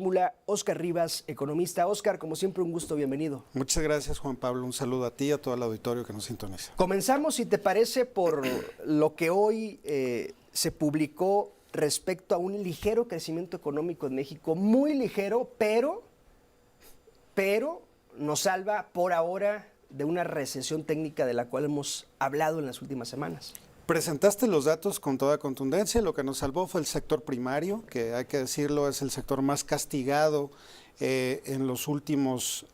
fórmula, Óscar Rivas, economista. Óscar, como siempre, un gusto, bienvenido. Muchas gracias, Juan Pablo. Un saludo a ti y a todo el auditorio que nos sintoniza. Comenzamos, si te parece, por lo que hoy se publicó respecto a un ligero crecimiento económico en México, muy ligero, pero nos salva por ahora de una recesión técnica de la cual hemos hablado en las últimas semanas. Presentaste los datos con toda contundencia. Lo que nos salvó fue el sector primario, que hay que decirlo es el sector más castigado en los últimos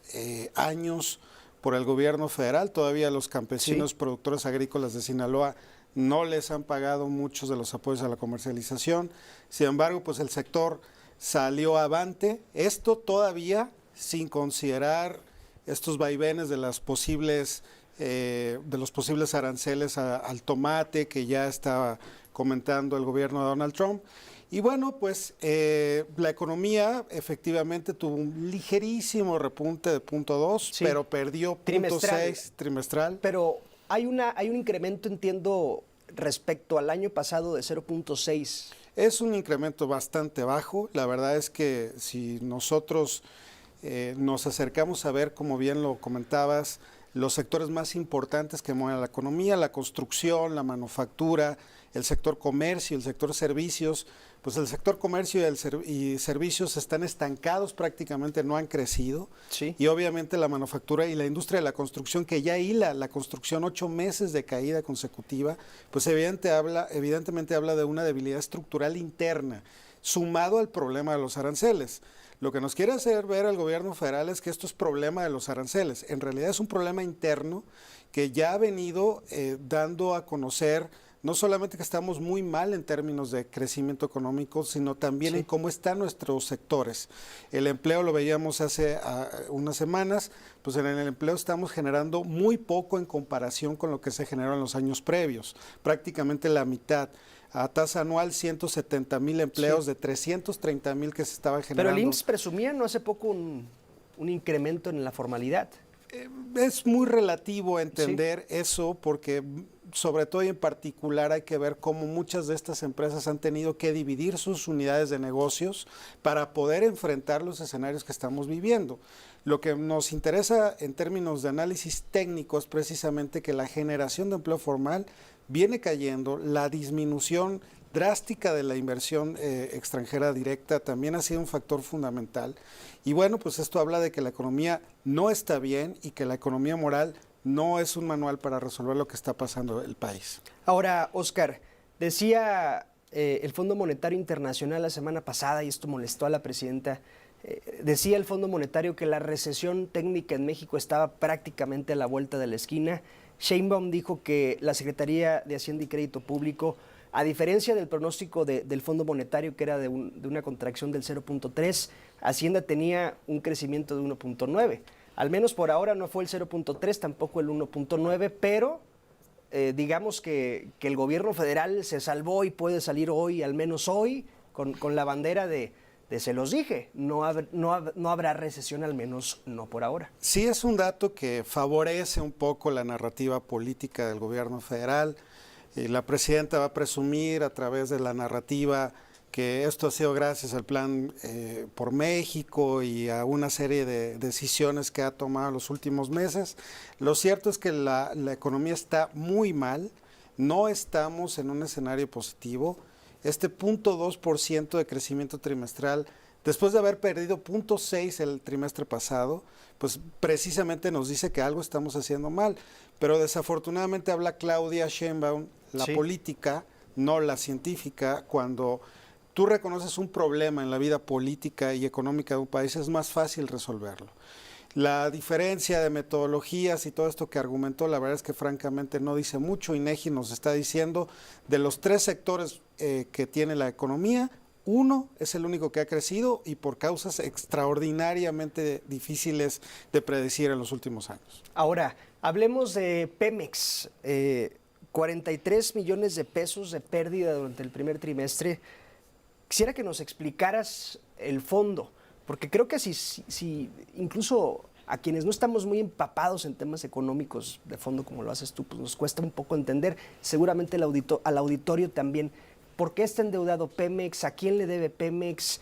años por el gobierno federal. Todavía los campesinos productores agrícolas de Sinaloa no les han pagado muchos de los apoyos a la comercialización. Sin embargo, pues el sector salió avante. Esto todavía sin considerar estos vaivenes de las posibles de los posibles aranceles al tomate que ya estaba comentando el gobierno de Donald Trump. Y bueno, pues la economía efectivamente tuvo un ligerísimo repunte de 0.2, pero perdió 0.6 trimestral. Pero hay un incremento, entiendo, respecto al año pasado de 0.6. Es un incremento bastante bajo. La verdad es que si nosotros nos acercamos a ver, como bien lo comentabas, los sectores más importantes que mueven la economía, la construcción, la manufactura, el sector comercio, el sector servicios, pues el sector comercio y servicios están estancados prácticamente, no han crecido. Sí. Y obviamente la manufactura y la industria de la construcción, que ya hila la construcción 8 meses de caída consecutiva, pues evidentemente habla de una debilidad estructural interna, sumado al problema de los aranceles. Lo que nos quiere hacer ver el gobierno federal es que esto es problema de los aranceles. En realidad es un problema interno que ya ha venido dando a conocer no solamente que estamos muy mal en términos de crecimiento económico, sino también en cómo están nuestros sectores. El empleo lo veíamos hace unas semanas, pues en el empleo estamos generando muy poco en comparación con lo que se generó en los años previos, prácticamente la mitad. A tasa anual 170,000 empleos de 330,000 que se estaban generando. Pero el IMSS presumía no hace poco un incremento en la formalidad. Es muy relativo entender eso porque sobre todo y en particular hay que ver cómo muchas de estas empresas han tenido que dividir sus unidades de negocios para poder enfrentar los escenarios que estamos viviendo. Lo que nos interesa en términos de análisis técnico es precisamente que la generación de empleo formal viene cayendo, la disminución drástica de la inversión extranjera directa también ha sido un factor fundamental. Y bueno, pues esto habla de que la economía no está bien y que la economía moral no es un manual para resolver lo que está pasando en el país. Ahora, Óscar, decía el Fondo Monetario Internacional la semana pasada, y esto molestó a la presidenta, decía el Fondo Monetario que la recesión técnica en México estaba prácticamente a la vuelta de la esquina. Sheinbaum dijo que la Secretaría de Hacienda y Crédito Público, a diferencia del pronóstico del Fondo Monetario, que era de una contracción del 0.3, Hacienda tenía un crecimiento de 1.9. Al menos por ahora no fue el 0.3, tampoco el 1.9, pero digamos que el gobierno federal se salvó y puede salir hoy, al menos hoy, con la bandera de se los dije, no habrá recesión, al menos no por ahora. Sí, es un dato que favorece un poco la narrativa política del gobierno federal. La presidenta va a presumir a través de la narrativa que esto ha sido gracias al plan por México y a una serie de decisiones que ha tomado en los últimos meses. Lo cierto es que la economía está muy mal, no estamos en un escenario positivo. Este 0.2% de crecimiento trimestral, después de haber perdido 0.6 el trimestre pasado, pues precisamente nos dice que algo estamos haciendo mal. Pero desafortunadamente habla Claudia Sheinbaum, la política, no la científica. Cuando tú reconoces un problema en la vida política y económica de un país, es más fácil resolverlo. La diferencia de metodologías y todo esto que argumentó, la verdad es que francamente no dice mucho. INEGI nos está diciendo de los 3 sectores que tiene la economía, uno es el único que ha crecido y por causas extraordinariamente difíciles de predecir en los últimos años. Ahora, hablemos de Pemex. 43 millones de pesos de pérdida durante el primer trimestre. Quisiera que nos explicaras el fondo, porque creo que si incluso a quienes no estamos muy empapados en temas económicos de fondo como lo haces tú, pues nos cuesta un poco entender, seguramente al auditorio también. ¿Por qué está endeudado Pemex? ¿A quién le debe Pemex?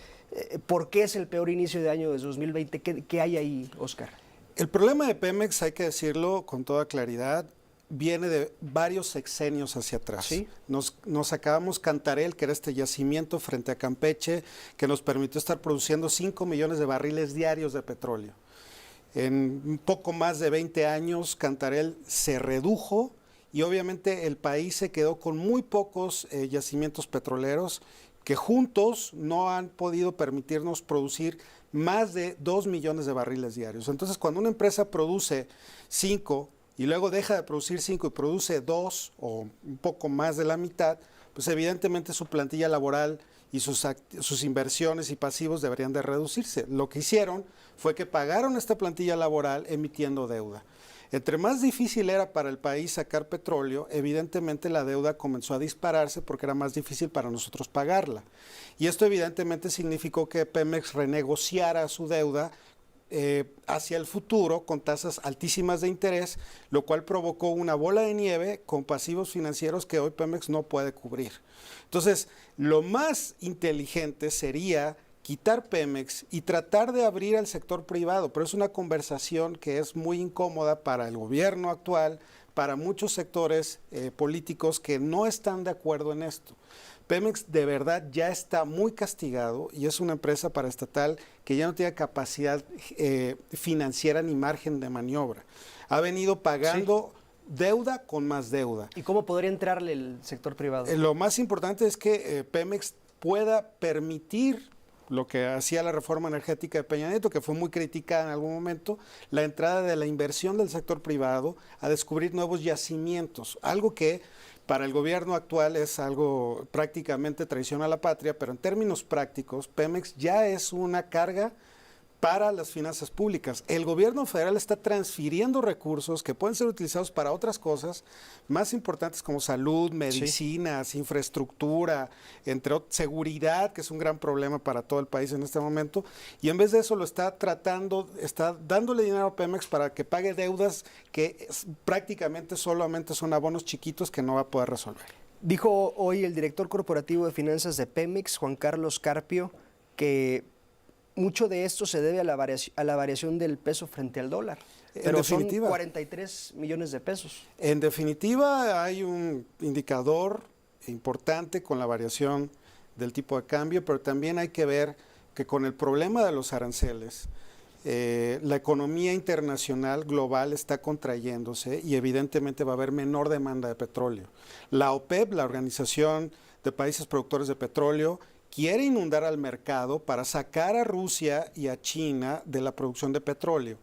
¿Por qué es el peor inicio de año de 2020? ¿Qué hay ahí, Óscar? El problema de Pemex, hay que decirlo con toda claridad, viene de varios sexenios hacia atrás. ¿Sí? Nos acabamos Cantarell, que era este yacimiento frente a Campeche, que nos permitió estar produciendo 5 millones de barriles diarios de petróleo. En un poco más de 20 años, Cantarell se redujo y obviamente el país se quedó con muy pocos yacimientos petroleros que juntos no han podido permitirnos producir más de 2 millones de barriles diarios. Entonces, cuando una empresa produce 5 y luego deja de producir 5 y produce 2 o un poco más de la mitad, pues evidentemente su plantilla laboral y sus inversiones y pasivos deberían de reducirse. Lo que hicieron fue que pagaron esta plantilla laboral emitiendo deuda. Entre más difícil era para el país sacar petróleo, evidentemente la deuda comenzó a dispararse porque era más difícil para nosotros pagarla. Y esto evidentemente significó que Pemex renegociara su deuda hacia el futuro con tasas altísimas de interés, lo cual provocó una bola de nieve con pasivos financieros que hoy Pemex no puede cubrir. Entonces, lo más inteligente sería quitar Pemex y tratar de abrir al sector privado, pero es una conversación que es muy incómoda para el gobierno actual, para muchos sectores políticos que no están de acuerdo en esto. Pemex de verdad ya está muy castigado y es una empresa paraestatal que ya no tiene capacidad financiera ni margen de maniobra. Ha venido pagando deuda con más deuda. ¿Y cómo podría entrarle el sector privado? Lo más importante es que Pemex pueda permitir lo que hacía la reforma energética de Peña Nieto, que fue muy criticada en algún momento, la entrada de la inversión del sector privado a descubrir nuevos yacimientos, algo que para el gobierno actual es algo prácticamente traición a la patria, pero en términos prácticos, Pemex ya es una carga para las finanzas públicas. El gobierno federal está transfiriendo recursos que pueden ser utilizados para otras cosas más importantes como salud, medicinas, infraestructura, entre otros, seguridad, que es un gran problema para todo el país en este momento, y en vez de eso lo está tratando, está dándole dinero a Pemex para que pague deudas que prácticamente solamente son abonos chiquitos que no va a poder resolver. Dijo hoy el director corporativo de finanzas de Pemex, Juan Carlos Carpio, que mucho de esto se debe a la variación del peso frente al dólar. Pero son 43 millones de pesos. En definitiva, hay un indicador importante con la variación del tipo de cambio, pero también hay que ver que con el problema de los aranceles, la economía internacional global está contrayéndose y evidentemente va a haber menor demanda de petróleo. La OPEP, la Organización de Países Productores de Petróleo, quiere inundar al mercado para sacar a Rusia y a China de la producción de petróleo.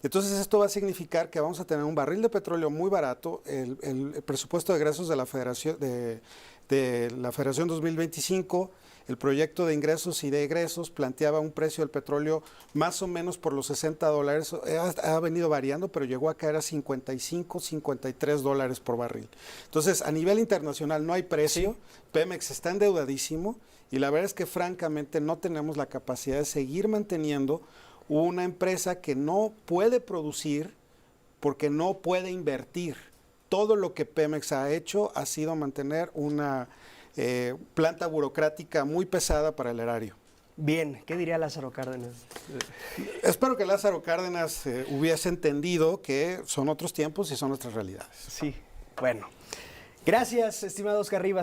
Entonces esto va a significar que vamos a tener un barril de petróleo muy barato. El presupuesto de egresos de la Federación 2025, el proyecto de ingresos y de egresos planteaba un precio del petróleo más o menos por los $60. Ha venido variando, pero llegó a caer a 55, $53 por barril. Entonces, a nivel internacional no hay precio. Pemex está endeudadísimo y la verdad es que francamente no tenemos la capacidad de seguir manteniendo una empresa que no puede producir porque no puede invertir. Todo lo que Pemex ha hecho ha sido mantener una planta burocrática muy pesada para el erario. Bien, ¿qué diría Lázaro Cárdenas? Espero que Lázaro Cárdenas hubiese entendido que son otros tiempos y son nuestras realidades. Sí, bueno. Gracias, estimado Óscar Rivas.